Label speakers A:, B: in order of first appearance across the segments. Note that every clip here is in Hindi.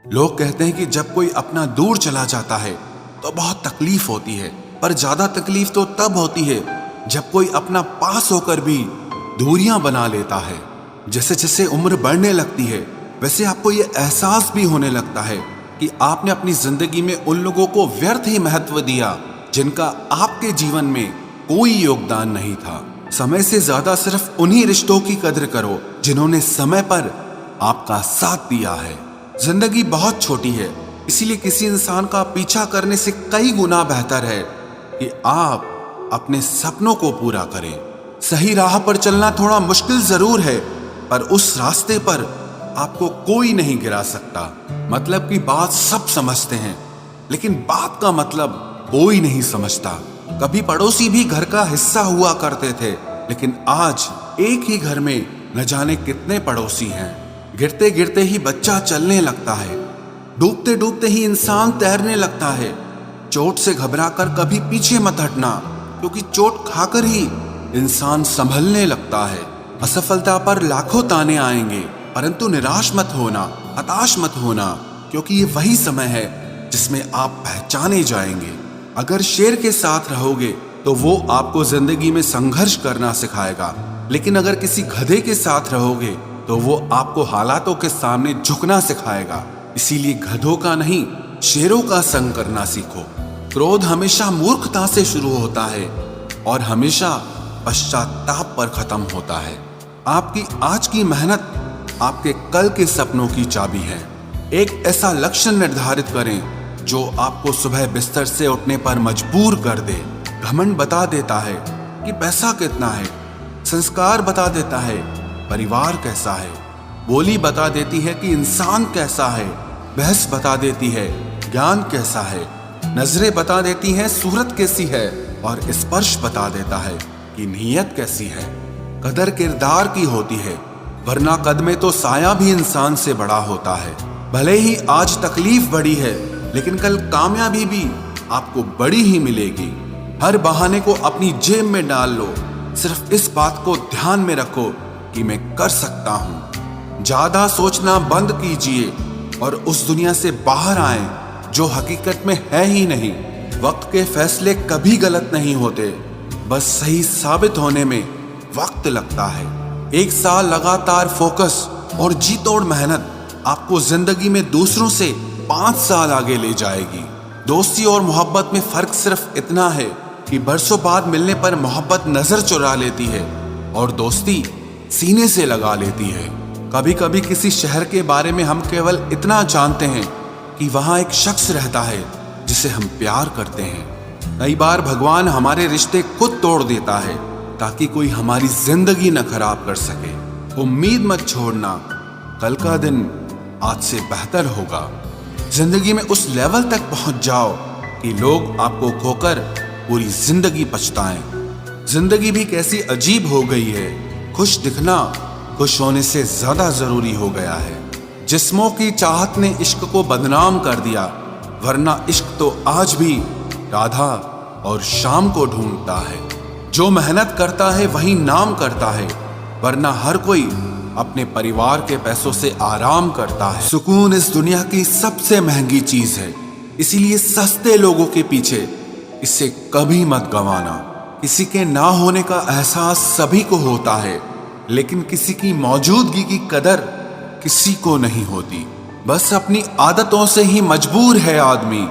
A: लोग कहते हैं कि जब कोई अपना दूर चला जाता है तो बहुत तकलीफ होती है, पर ज्यादा तकलीफ तो तब होती है जब कोई अपना पास होकर भी दूरियां बना लेता है। जैसे जैसे उम्र बढ़ने लगती है वैसे आपको ये एहसास भी होने लगता है कि आपने अपनी जिंदगी में उन लोगों को व्यर्थ ही महत्व दिया जिनका आपके जीवन में कोई योगदान नहीं था। समय से ज्यादा सिर्फ उन्हीं रिश्तों की कदर करो जिन्होंने समय पर आपका साथ दिया है। जिंदगी बहुत छोटी है, इसीलिए किसी इंसान का पीछा करने से कई गुना बेहतर है कि आप अपने सपनों को पूरा करें। सही राह पर चलना थोड़ा मुश्किल जरूर है, पर उस रास्ते पर आपको कोई नहीं गिरा सकता। मतलब की बात सब समझते हैं, लेकिन बात का मतलब कोई नहीं समझता। कभी पड़ोसी भी घर का हिस्सा हुआ करते थे, लेकिन आज एक ही घर में न जाने कितने पड़ोसी हैं। गिरते गिरते ही बच्चा चलने लगता है, डूबते डूबते ही इंसान तैरने लगता है। चोट से घबराकर कभी पीछे मत हटना, क्योंकि चोट खाकर ही इंसान संभलने लगता है। असफलता पर लाखों ताने आएंगे, परंतु निराश मत होना, हताश मत होना, क्योंकि ये वही समय है जिसमें आप पहचाने जाएंगे। अगर शेर के साथ रहोगे तो वो आपको जिंदगी में संघर्ष करना सिखाएगा, लेकिन अगर किसी गधे के साथ रहोगे तो वो आपको हालातों के सामने झुकना सिखाएगा। इसीलिए गधों का नहीं, शेरों का संग करना सीखो। क्रोध हमेशा मूर्खता से शुरू होता है और हमेशा पश्चाताप पर खत्म होता है। आपकी आज की मेहनत आपके कल के सपनों की चाबी है। एक ऐसा लक्ष्य निर्धारित करें जो आपको सुबह बिस्तर से उठने पर मजबूर कर दे। घमंड बता देता है कि पैसा कितना है, संस्कार बता देता है परिवार कैसा है, बोली बता देती है कि इंसान कैसा है, बहस बता देती है ज्ञान कैसा है, नजरें बता देती हैं सूरत कैसी है, और स्पर्श बता देता है कि नीयत कैसी है। कदर किरदार की होती है, वरना कद में तो साया भी इंसान से बड़ा होता है। भले ही आज तकलीफ बड़ी है, लेकिन कल कामयाबी भी आपको बड़ी ही मिलेगी। हर बहाने को अपनी जेब में डाल लो, सिर्फ इस बात को ध्यान में रखो कि मैं कर सकता हूं। ज्यादा सोचना बंद कीजिए और उस दुनिया से बाहर आए जो हकीकत में है ही नहीं। वक्त के फैसले कभी गलत नहीं होते, बस सही साबित होने में वक्त लगता है। 1 साल लगातार फोकस और जी तोड़ मेहनत आपको जिंदगी में दूसरों से 5 साल आगे ले जाएगी। दोस्ती और मोहब्बत में फर्क सिर्फ इतना है कि बरसों बाद मिलने पर मोहब्बत नजर चुरा लेती है और दोस्ती सीने से लगा लेती है। कभी कभी किसी शहर के बारे में हम केवल इतना जानते हैं कि वहां एक शख्स रहता है जिसे हम प्यार करते हैं। कई बार भगवान हमारे रिश्ते खुद तोड़ देता है ताकि कोई हमारी जिंदगी न खराब कर सके। उम्मीद मत छोड़ना, कल का दिन आज से बेहतर होगा। जिंदगी में उस लेवल तक पहुंच जाओ कि लोग आपको खोकर पूरी जिंदगी पछताएं। जिंदगी भी कैसी अजीब हो गई है, खुश दिखना खुश होने से ज्यादा जरूरी हो गया है। जिस्मों की चाहत ने इश्क को बदनाम कर दिया, वरना इश्क तो आज भी राधा और शाम को ढूंढता है। जो मेहनत करता है वही नाम करता है, वरना हर कोई अपने परिवार के पैसों से आराम करता है। सुकून इस दुनिया की सबसे महंगी चीज है, इसीलिए सस्ते लोगों के पीछे इसे कभी मत गंवाना। किसी के ना होने का एहसास सभी को होता है, लेकिन किसी की मौजूदगी की कदर किसी को नहीं होती। बस अपनी आदतों से ही मजबूर है आदमी,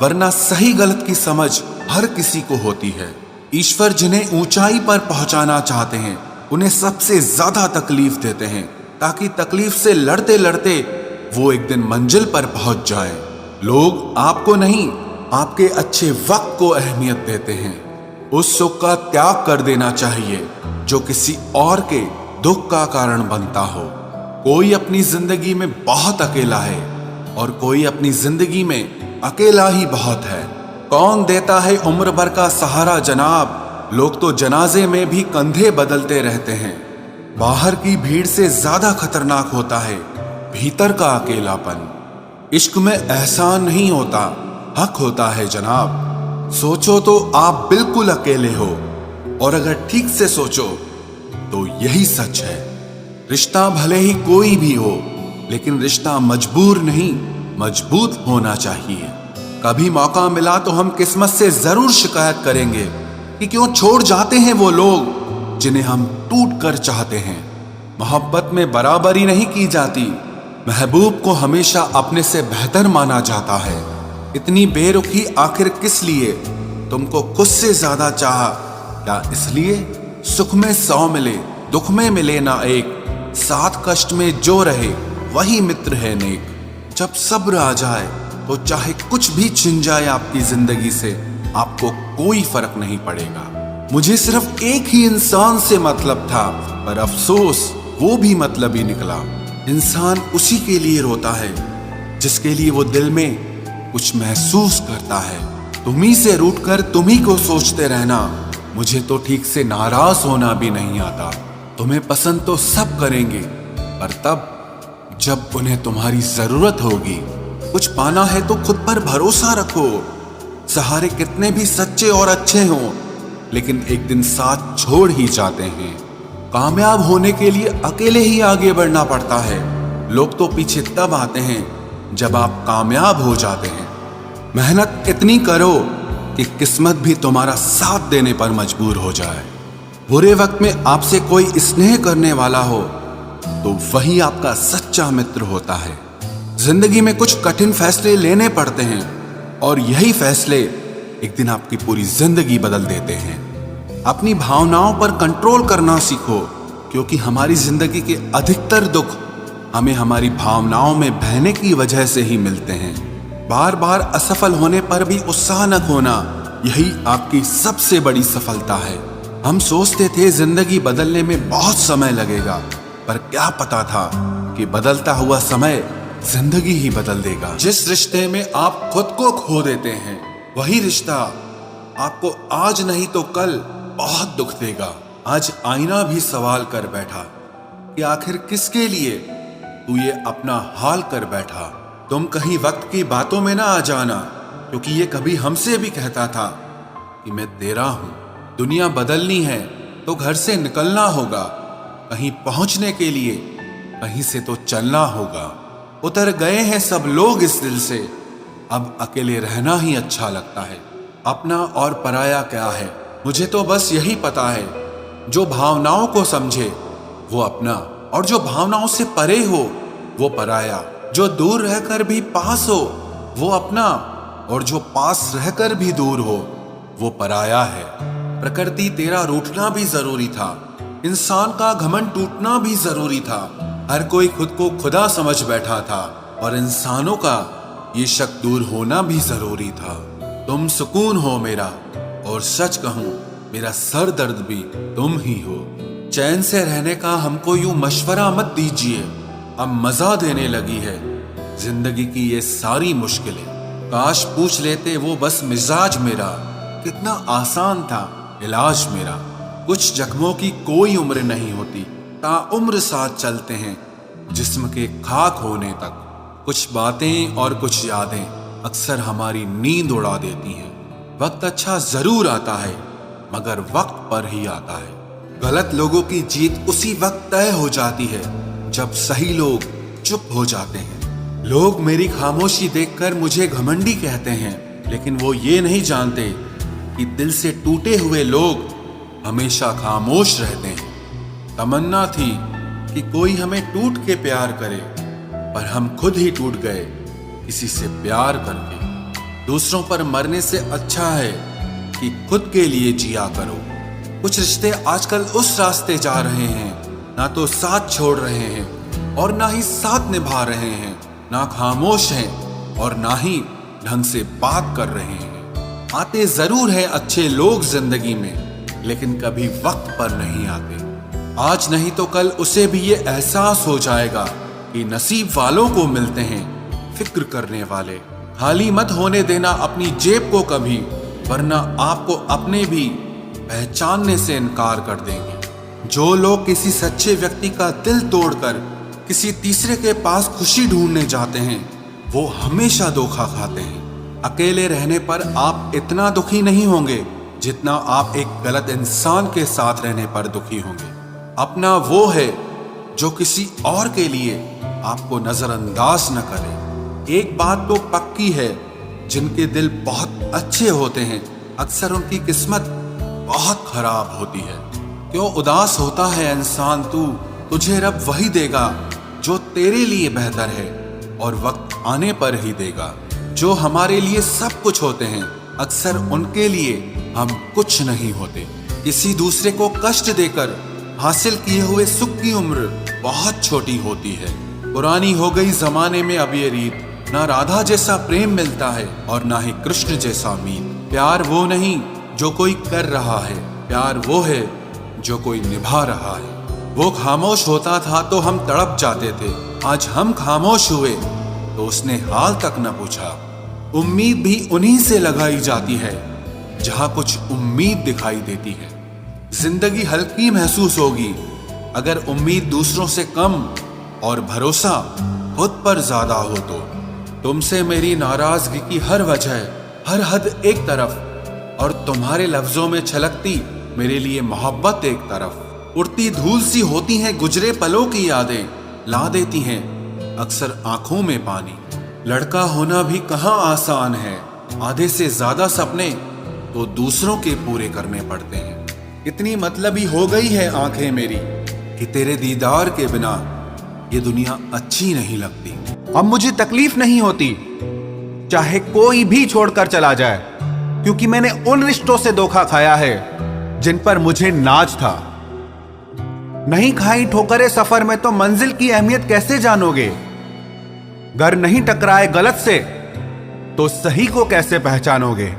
A: वरना सही गलत की समझ हर किसी को होती है। ईश्वर जिन्हें ऊंचाई पर पहुंचाना चाहते हैं उन्हें सबसे ज्यादा तकलीफ देते हैं, ताकि तकलीफ से लड़ते लड़ते वो एक दिन मंजिल पर पहुंच जाए। लोग आपको नहीं, आपके अच्छे वक्त को अहमियत देते हैं। उस सुख का त्याग कर देना चाहिए जो किसी और के दुख का कारण बनता हो। कोई अपनी जिंदगी में बहुत अकेला है और कोई अपनी जिंदगी में अकेला ही बहुत है। कौन देता है उम्र भर का सहारा जनाब, लोग तो जनाजे में भी कंधे बदलते रहते हैं। बाहर की भीड़ से ज्यादा खतरनाक होता है भीतर का अकेलापन। इश्क में एहसान नहीं होता, हक होता है जनाब। सोचो तो आप बिल्कुल अकेले हो, और अगर ठीक से सोचो तो यही सच है। रिश्ता भले ही कोई भी हो, लेकिन रिश्ता मजबूर नहीं मजबूत होना चाहिए। कभी मौका मिला तो हम किस्मत से जरूर शिकायत करेंगे कि क्यों छोड़ जाते हैं वो लोग जिन्हें हम टूट कर चाहते हैं। मोहब्बत में बराबरी नहीं की जाती। महबूब को हमेशा अपने से बेहतर माना जाता है। इतनी बेरुखी आखिर किस लिए? तुमको खुद से ज्यादा चाहा, क्या इसलिए सुख में 100 मिले, दुख में मिले ना एक। साथ कष्ट में जो रहे वही मित्र है नेक। जब सब्र आ जाए तो चाहे कुछ भी छिन जाए आपकी जिंदगी से, आपको कोई फर्क नहीं पड़ेगा। मुझे सिर्फ एक ही इंसान से मतलब था, पर अफसोस वो भी मतलब ही निकला। इंसान उसी के लिए रोता है जिसके लिए वो दिल में कुछ महसूस करता है। तुम्ही से रूठकर तुम्ही को सोचते रहना, मुझे तो ठीक से नाराज होना भी नहीं आता। तुम्हें पसंद तो सब करेंगे, पर तब जब उन्हें तुम्हारी जरूरत होगी। कुछ पाना है तो खुद पर भरोसा रखो। सहारे कितने भी सच्चे और अच्छे हों, लेकिन एक दिन साथ छोड़ ही जाते हैं। कामयाब होने के लिए अकेले ही आगे बढ़ना पड़ता है। लोग तो पीछे तब आते हैं जब आप कामयाब हो जाते हैं। मेहनत इतनी करो कि किस्मत भी तुम्हारा साथ देने पर मजबूर हो जाए। बुरे वक्त में आपसे कोई स्नेह करने वाला हो तो वही आपका सच्चा मित्र होता है। जिंदगी में कुछ कठिन फैसले लेने पड़ते हैं और यही फैसले एक दिन आपकी पूरी जिंदगी बदल देते हैं। अपनी भावनाओं पर कंट्रोल करना सीखो, क्योंकि हमारी जिंदगी के अधिकतर दुख हमें हमारी भावनाओं में बहने की वजह से ही मिलते हैं। बार बार असफल होने पर भी उत्साह न खोना, यही आपकी सबसे बड़ी सफलता है। हम सोचते थे जिंदगी बदलने में बहुत समय लगेगा, पर क्या पता था कि बदलता हुआ समय जिंदगी ही बदल देगा। जिस रिश्ते में आप खुद को खो देते हैं, वही रिश्ता आपको आज नहीं तो कल बहुत दुख देगा। आज आईना भी सवाल कर बैठा कि आखिर किसके लिए तू ये अपना हाल कर बैठा। तुम कहीं वक्त की बातों में ना आ जाना, क्योंकि ये कभी हमसे भी कहता था कि मैं तेरा हूं। दुनिया बदलनी है तो घर से निकलना होगा। कहीं पहुंचने के लिए कहीं से तो चलना होगा। उतर गए हैं सब लोग इस दिल से, अब अकेले रहना ही अच्छा लगता है। अपना और पराया क्या है, मुझे तो बस यही पता है। जो भावनाओं को समझे वो अपना, और जो भावनाओं से परे हो वो पराया। जो दूर रहकर भी पास हो वो अपना, और जो पास रहकर भी दूर हो वो पराया है। प्रकृति तेरा रूठना भी जरूरी था, इंसान का घमंड टूटना भी जरूरी था। हर कोई खुद को खुदा समझ बैठा था, और इंसानों का ये शक दूर होना भी जरूरी था। तुम सुकून हो मेरा, और सच कहूं मेरा सर दर्द भी तुम ही हो। चैन से रहने का हमको यूं मशवरा मत दीजिए, अब मजा देने लगी है जिंदगी की ये सारी मुश्किलें। काश पूछ लेते वो बस मिजाज मेरा, कितना आसान था इलाज मेरा। कुछ जख्मों की कोई उम्र नहीं होती, ताउम्र साथ चलते हैं जिस्म के खाक होने तक। कुछ बातें और कुछ यादें अक्सर हमारी नींद उड़ा देती हैं। वक्त अच्छा जरूर आता है, मगर वक्त पर ही आता है। गलत लोगों की जीत उसी वक्त तय हो जाती है जब सही लोग चुप हो जाते हैं। लोग मेरी खामोशी देखकर मुझे घमंडी कहते हैं, लेकिन वो ये नहीं जानते कि दिल से टूटे हुए लोग हमेशा खामोश रहते हैं। तमन्ना थी कि कोई हमें टूट के प्यार करे, पर हम खुद ही टूट गए किसी से प्यार करके। दूसरों पर मरने से अच्छा है कि खुद के लिए जिया करो। कुछ रिश्ते आजकल उस रास्ते जा रहे हैं, ना तो साथ छोड़ रहे हैं और ना ही साथ निभा रहे हैं, ना खामोश हैं और ना ही ढंग से बात कर रहे हैं। आते जरूर हैं अच्छे लोग जिंदगी में, लेकिन कभी वक्त पर नहीं आते। आज नहीं तो कल उसे भी ये एहसास हो जाएगा कि नसीब वालों को मिलते हैं फिक्र करने वाले। खाली मत होने देना अपनी जेब को कभी, वरना आपको अपने भी पहचानने से इनकार कर देंगे। जो लोग किसी सच्चे व्यक्ति का दिल तोड़कर किसी तीसरे के पास खुशी ढूंढने जाते हैं, वो हमेशा धोखा खाते हैं। अकेले रहने पर आप इतना दुखी नहीं होंगे जितना आप एक गलत इंसान के साथ रहने पर दुखी होंगे। अपना वो है जो किसी और के लिए आपको नजरअंदाज न करे। एक बात तो पक्की है, जिनके दिल बहुत अच्छे होते हैं अक्सर उनकी किस्मत बहुत खराब होती है। क्यों उदास होता है इंसान तू, तुझे रब वही देगा जो तेरे लिए बेहतर है और वक्त आने पर ही देगा। जो हमारे लिए सब कुछ होते हैं अक्सर उनके लिए हम कुछ नहीं होते। किसी दूसरे को कष्ट देकर हासिल किए हुए सुख की उम्र बहुत छोटी होती है। पुरानी हो गई जमाने में अब ये रीत, ना राधा जैसा प्रेम मिलता है और ना ही कृष्ण जैसा मीत। प्यार वो नहीं जो कोई कर रहा है, प्यार वो है जो कोई निभा रहा है। वो खामोश होता था तो हम तड़प जाते थे, आज हम खामोश हुए तो उसने हाल तक न पूछा। उम्मीद भी उन्हीं से लगाई जाती है जहां कुछ उम्मीद दिखाई देती है। जिंदगी हल्की महसूस होगी अगर उम्मीद दूसरों से कम और भरोसा खुद पर ज्यादा हो तो। तुमसे मेरी नाराजगी की हर वजह, हर हद एक तरफ, और तुम्हारे लफ्जों में छलकती मेरे लिए मोहब्बत एक तरफ। उड़ती धूल सी होती हैं गुजरे पलों की यादें, ला देती हैं अक्सर आंखों में पानी। लड़का होना भी कहाँ आसान है, आधे से ज्यादा सपने तो दूसरों के पूरे करने पड़ते हैं। इतनी मतलबी हो गई है आंखें मेरी कि तेरे दीदार के बिना ये दुनिया अच्छी नहीं लगती।
B: अब मुझे तकलीफ नहीं होती चाहे कोई भी छोड़कर चला जाए, क्योंकि मैंने उन रिश्तों से धोखा खाया है जिन पर मुझे नाज था। नहीं खाई ठोकरे सफर में तो मंजिल की अहमियत कैसे जानोगे? घर नहीं टकराए गलत से तो सही को कैसे पहचानोगे?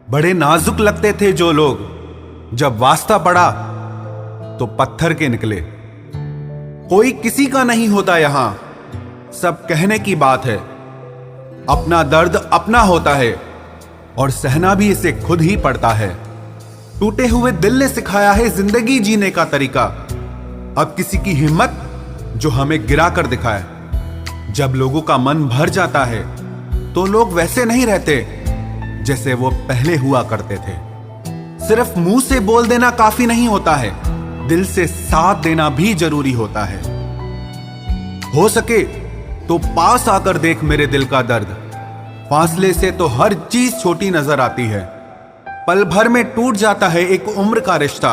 B: बड़े नाजुक लगते थे जो लोग, जब वास्ता पड़ा तो पत्थर के निकले। कोई किसी का नहीं होता यहां, सब कहने की बात है। अपना दर्द अपना होता है और सहना भी इसे खुद ही पड़ता है। टूटे हुए दिल ने सिखाया है जिंदगी जीने का तरीका। अब किसी की हिम्मत जो हमें गिरा कर दिखाए। जब लोगों का मन भर जाता है तो लोग वैसे नहीं रहते जैसे वो पहले हुआ करते थे। सिर्फ मुंह से बोल देना काफी नहीं होता है, दिल से साथ देना भी जरूरी होता है। हो सके तो पास आकर देख मेरे दिल का दर्द। फासले से तो हर चीज छोटी नजर आती है। पल भर में टूट जाता है एक उम्र का रिश्ता।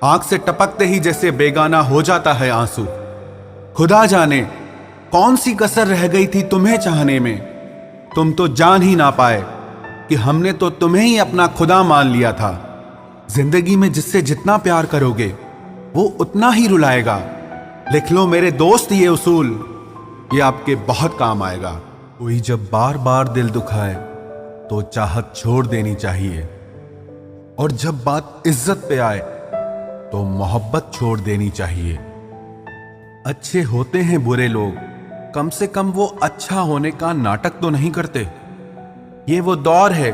B: आंख से टपकते ही जैसे बेगाना हो जाता है आंसू। खुदा जाने कौन सी कसर रह गई थी तुम्हें चाहने में। तुम तो जान ही ना पाए कि हमने तो तुम्हें ही अपना खुदा मान लिया था। जिंदगी में जिससे जितना प्यार करोगे वो उतना ही रुलाएगा। लिख लो मेरे दोस्त ये उसूल, ये आपके बहुत काम आएगा। कोई जब बार बार दिल दुखाए तो चाहत छोड़ देनी चाहिए, और जब बात इज्जत पे आए तो मोहब्बत छोड़ देनी चाहिए। अच्छे होते हैं बुरे लोग, कम से कम वो अच्छा होने का नाटक तो नहीं करते। ये वो दौर है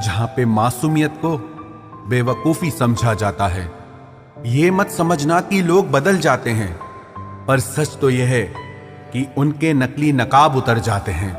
B: जहां पे मासूमियत को बेवकूफी समझा जाता है। ये मत समझना कि लोग बदल जाते हैं, पर सच तो यह है कि उनके नकली नकाब उतर जाते हैं।